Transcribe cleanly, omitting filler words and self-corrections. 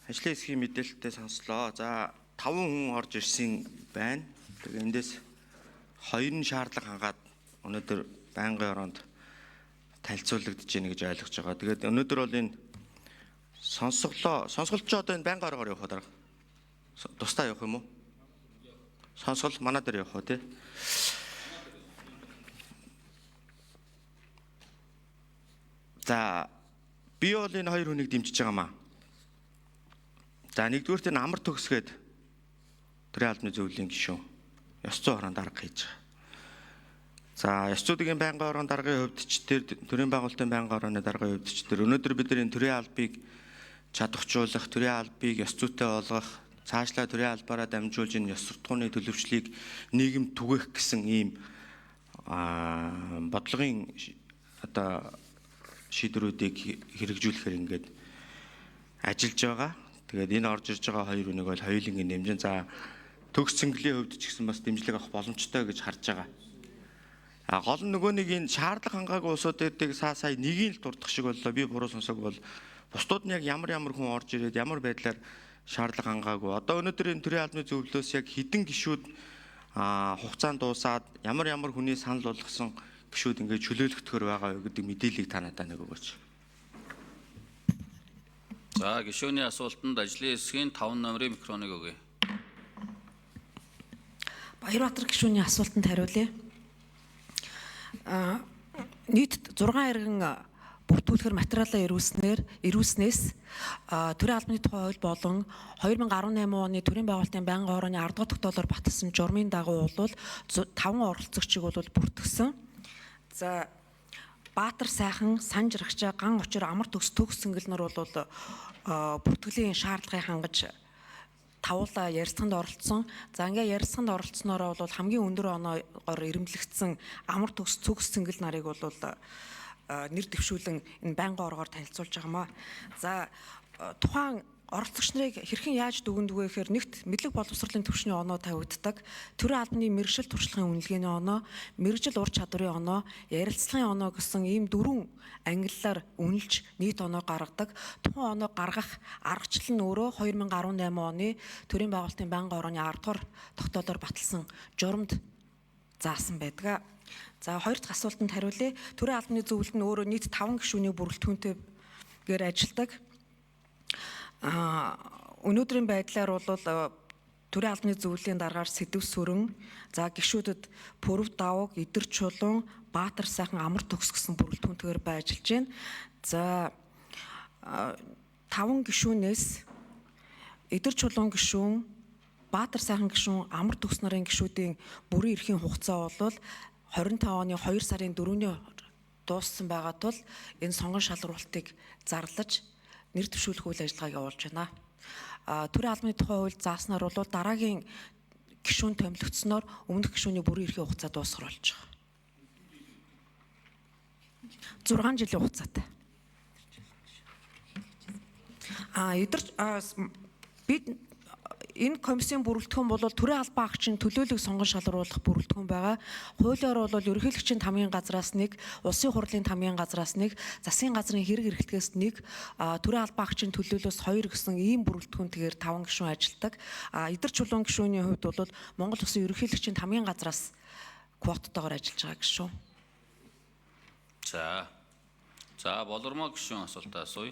ажлын хэсгийн мэдээлэлтэй сонслоо. За 5 хүн орж ирсэн байна. Тэгээ эндээс 2 нь шаардлага хангаад өнөөдөр байнгын ороонд танилцуулагдаж байна гэж ойлгож байгаа. Тэгээд өнөөдөр бол энэ сонсголч одоо энэ байнгын ороогоор явах дарга. Тусдаа явах юм уу? Сонсгол манай дээр явах уу тий? За би бол энэ 2 хүнийг дэмжиж байгаамаа. За нэгдүгürt энэ амар төгсгээд төрийн албаны зөвлөлийн гишүүн ёс зүйн хорон дарга хийж байгаа. За ёс зүйн байнгын орон даргын хувьд ч тэр төрийн байгуулалтын байнгын орооны даргын хувьд ч тэр өнөөдөр бид нар энэ төрийн албыг чадварчуулах, төрийн албыг ёс зүйтэй болгох, цаашлаа төрийн албаараа дамжуулж энэ ёс суртахууны төлөвшлийг нийгэм түгээх гэсэн ийм бодлогын одоо шийдвэрүүдийг хэрэгжүүлэхээр ингээд ажиллаж байгаа. Тэгээд энэ орж ирж байгаа 2 хүнийг бол хоёулангийн нэмжин за төгс цэнгэлийн хувьд ч гэсэн бас дэмжлэг авах боломжтой гэж харж байгаа. Гол нь нөгөө нэг энэ шаардлага хангаагүй улсуудыг сая нэгийг л дурдах шиг боллоо. Би буруу сонсог бол бусдууд нь яг ямар хүн орж ирээд ямар байдлаар шаардлага хангаагүй. Одоо өнөөдөр энэ төрийн албаны зөвлөлөөс яг хэдэн гишүүд хугацаанд дуусаад ямар хүний санал болгосон гишүүд ингээд чөлөөлөгдөхөр байгаа гэдэг мэдээллийг та надад нэг өгөөч. За гишүүний асуултанд ажлын хэсгийн 5 номерын микрофоныг өгье. Баярбаатар гишүүний асуултанд хариулъя. Нийт 6 иргэн бүртгүүлэхэр материалаа ирүүлснээс төрийн албаны тухай хууль болон 2018 оны төрийн байгуулалтын байнгын орооны 10 дахь тогтоолоор баталсан журмын дагуу бол 5 оролцогчийг бол бүртгэсэн. За Баатар сайхан, Санжирагчаа, Ган Учир, Амар төгс цэнгэл нар бол бүртгэлийн шаардлагыг хангаж тавуулаа ярилцлаганд оролцсон. За ингээ ярилцлаганд оролцсноороо бол хамгийн өндөр оноогоор ирэмблэгдсэн Амар төгс цэнгэл нарыг бол нэр дэвшүүлэн энэ байнгын оргоор танилцуулж байгаамаа. За тухайн оролцогч нарыг хэрхэн яаж дүгнэдгөө гэхээр нэгт мэдлэг боловсролын түвшний оноо тавигддаг, төрийн албаны мэргэжил туршлагын үнэлгээний оноо, мэргэжил ур чадварын оноо, ярилцлагын оноо гэсэн ийм 4 ангиллаар үнэлж нийт оноо гаргадаг. Тухайн оноо гаргах аргачлал нь өөрөө 2018 оны төрийн байгуулалтын байнгын орооны 10 дугаар тогтоолоор баталсан журамд заасан байдаг. За 2 дахь асуултанд хариулъя. Төрийн албаны зөвлөлд нь өөрөө нийт 5 гишүүний бүрэлдэхүүнтэйгээр ажилладаг. Өнөөдрийн байдлаар бол төрийн албаны зөвлөлийн дараагаар Сэдэв Сүрэн, за гишүүдэд Пүрэв Давг, Идэр Чулуун, Баатар сайхан, Амар төгс гэсэн бүрэлдэхүүнтэйгээр ажиллаж байна. За 5 гишүүнээс Идэр Чулуун гишүүн, Баатар сайхан гишүүн, Амар төгс нарын гишүүдийн бүрийн эрхийн хугацаа бол 25 оны 2 сарын 4-ний дууссан байгаа тул энэ сонгон шалралтыг зарлаж нэр дэвшүүлэх үйл ажиллагааг явуулж байна. Төрийн албаны тухай хууль зааснаар бол дараагийн гишүүн томилогдсноор өмнөх гишүүний бүрийн эрхийн хугацаа дуусгар болж байгаа. 6 жилийн хугацаатай. Бид энэ комиссийн бүрэлдэхүүн бол төрийн албан агчийн төлөөлөг сонгон шалруулах бүрэлдэхүүн байгаа. Хуулиар бол ерөнхийлөгчийн тамгын газраас 1, улсын хурлын тамгын газраас 1, засгийн газрын хэрэг эрхлэлтээс 1, төрийн албан агчийн төлөөлөөс 2 гэсэн ийм бүрэлдэхүүнтэйгээр 5 гишүүн ажилладаг. Идэр Чулуун гишүүний хувьд бол Монгол Улсын ерөнхийлөгчийн тамгын газраас квоттойгоор ажиллаж байгаа гишүүн. За болормоо гишүүн асуултаа асууя.